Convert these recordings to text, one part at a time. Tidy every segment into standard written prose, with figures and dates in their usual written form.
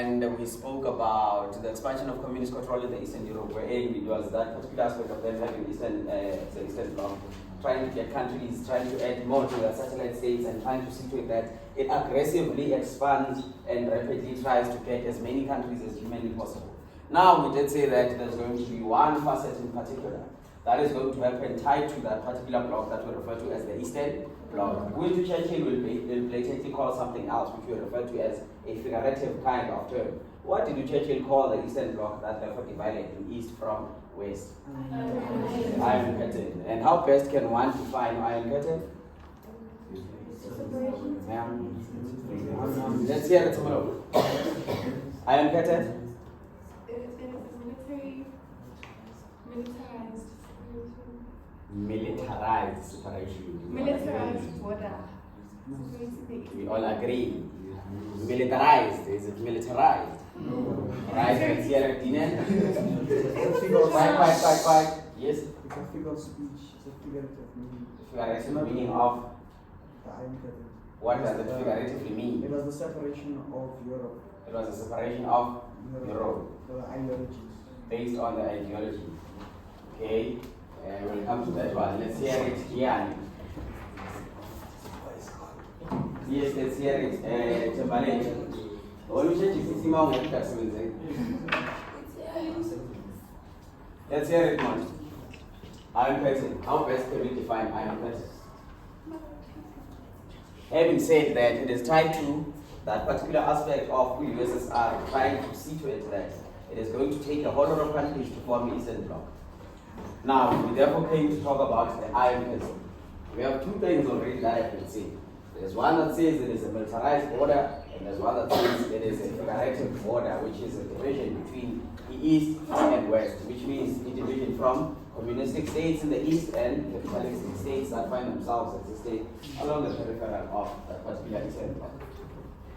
and we spoke about the expansion of communist control in the Eastern Europe, where it was that particular aspect of them having the Eastern Bloc, trying to get countries, trying to add more to the satellite states, and trying to see to it that it aggressively expands and rapidly tries to get as many countries as humanly possible. Now, we did say that there's going to be one facet in particular that is going to happen tied to that particular bloc that we refer to as the Eastern Bloc, which Churchill will blatantly call something else, which we refer to as a figurative kind of term. What did Churchill call the Eastern Bloc that therefore divided in East from West? Iron Curtain. And how best can one define Iron Curtain? Let's hear it tomorrow. Iron Curtain? Militarized separation. Militarized border. We all agree. Militarized. Is it militarized? No. Right, let's hear it, Dinan. Quiet. Yes? It's a figure of speech. It's a figurative meaning. Figurative meaning of? The Iron Curtain. What does it figuratively mean? It was the separation of Europe. It was the separation of Europe. The ideologies. Based on the ideology. Okay? We'll come to that one. Let's hear it here. Yes, let's hear it. Timberlake. Let's hear it, man. Iron Curtain. How best can we define Iron Curtain? Having said that, it is tied to that particular aspect of who USSR trying to see to it that it is going to take a whole lot of countries to form the Eastern Bloc. Now, we therefore came to talk about the Iron Curtain. We have two things already that have been seen. There's one that says it is a militarized border, and there's one that says it is a figurative border, which is a division between the East and West, which means a division from communistic states in the East and capitalistic states that find themselves existing along the peripheral of that particular Eastern Bloc.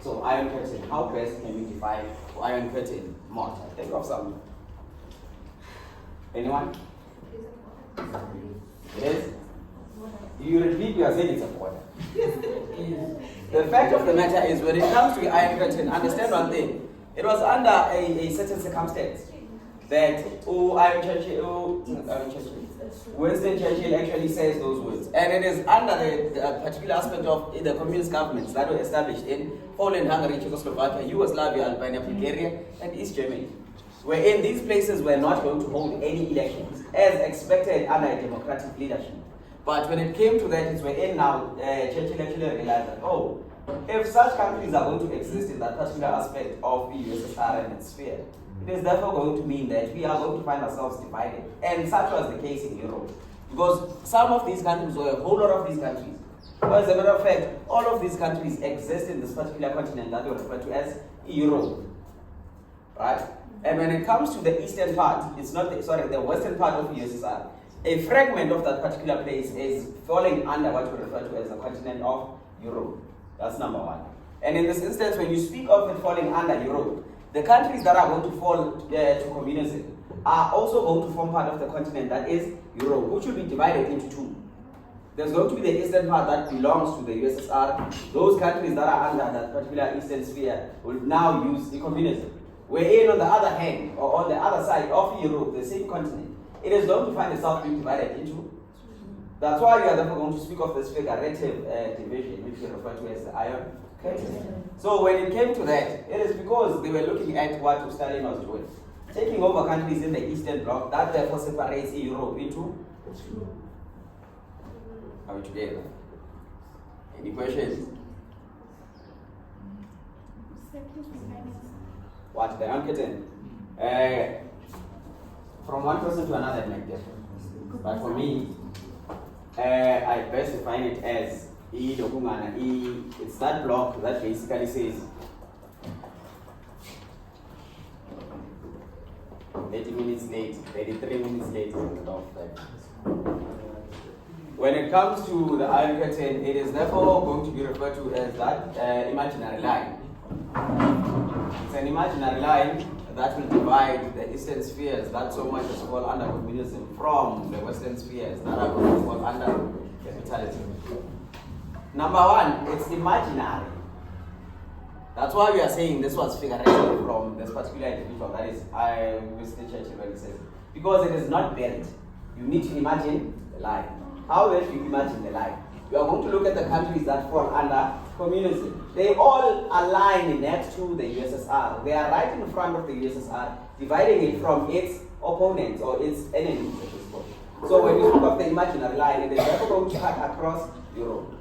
So, Iron Curtain, how best can we define Iron Curtain mortar? Think of some. Anyone? It is? You repeat, you are saying it's a border. The fact of the matter is, when it comes to Iron Curtain, understand one thing. It was under a certain circumstance that Winston Churchill actually says those words. And it is under the particular aspect of the communist governments that were established in Poland, Hungary, Czechoslovakia, Yugoslavia, Albania, Bulgaria, and East Germany, wherein these places were not going to hold any elections, as expected under a democratic leadership. But when it came to that, it's wherein now Churchill actually realized that, if such countries are going to exist in that particular aspect of the USSR and its sphere, it is therefore going to mean that we are going to find ourselves divided. And such was the case in Europe. Because some of these countries, or a whole lot of these countries, as a matter of fact, all of these countries exist in this particular continent that we refer to as Europe. Right? And when it comes to the eastern part, it's not the western part of the USSR. A fragment of that particular place is falling under what we refer to as the continent of Europe. That's number one. And in this instance, when you speak of it falling under Europe, the countries that are going to fall to communism are also going to form part of the continent that is Europe, which will be divided into two. There's going to be the eastern part that belongs to the USSR. Those countries that are under that particular eastern sphere will now use the communism. Wherein on the other hand, or on the other side of Europe, the same continent, it is going to find itself being divided into. That's why we are therefore going to speak of this figurative division, which we refer to as the Iron Curtain. So when it came to that, it is because they were looking at what Stalin was doing. Taking over countries in the Eastern Bloc, that therefore separates Europe into two. Are we together? Any questions? What, the Iron Curtain? From one person to another, it might differ. But for me, I best define it as it's that block that basically says 30 minutes late, 33 minutes late, and off that. When it comes to the Iron Curtain, it is therefore going to be referred to as that imaginary line. It's an imaginary line that will divide the eastern spheres that so much is fall under communism from the western spheres that are going to fall under capitalism. Number one, it's imaginary. That's why we are saying this was figurative from this particular individual, that is Winston Churchill when he says it. Because it is not buried. You need to imagine the line. How then do you imagine the line? You are going to look at the countries that fall under communism. They all align next to the USSR. They are right in front of the USSR, dividing it from its opponents or its enemies at this point. So when you speak of the imaginary line, it is never going to cut across Europe.